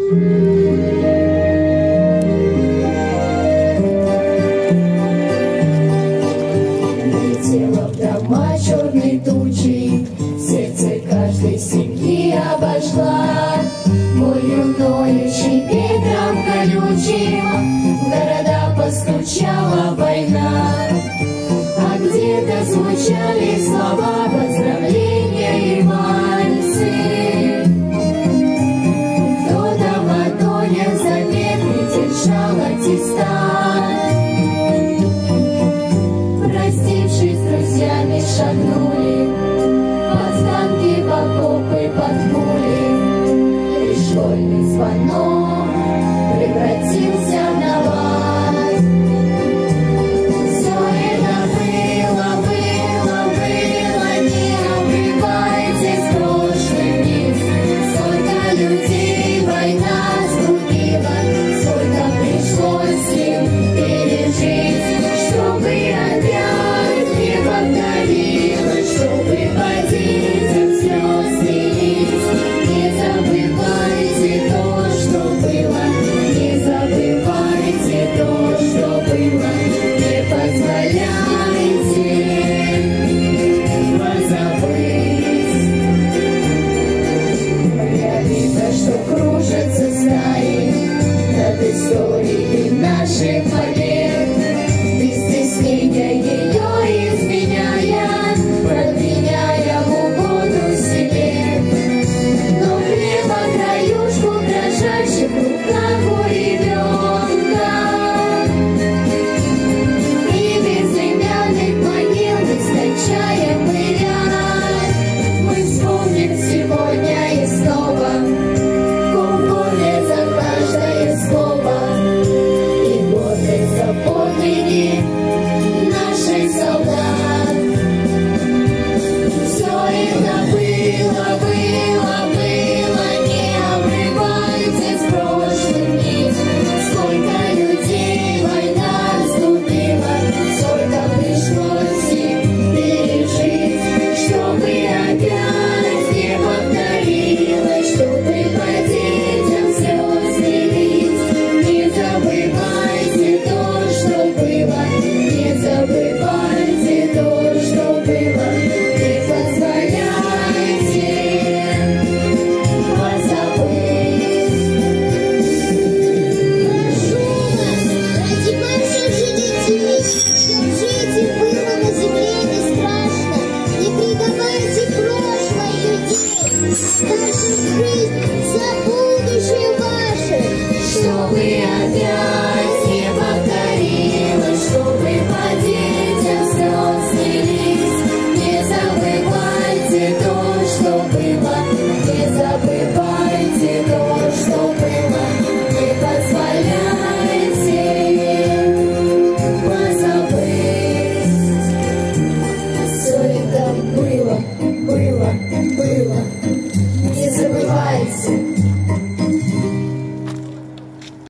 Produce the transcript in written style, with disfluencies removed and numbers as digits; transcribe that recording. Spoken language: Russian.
Летела в дома черной тучей, сердце каждой семьи обожгла. Болью ноющей, ветром колючим в города постучала война. А где-то звучали слова поздравления и вальсы. Кто-то в ладонях заветный держал аттестат. Простившись с друзьями, шагнули под танки, в окопы, под пули. Школьный звонок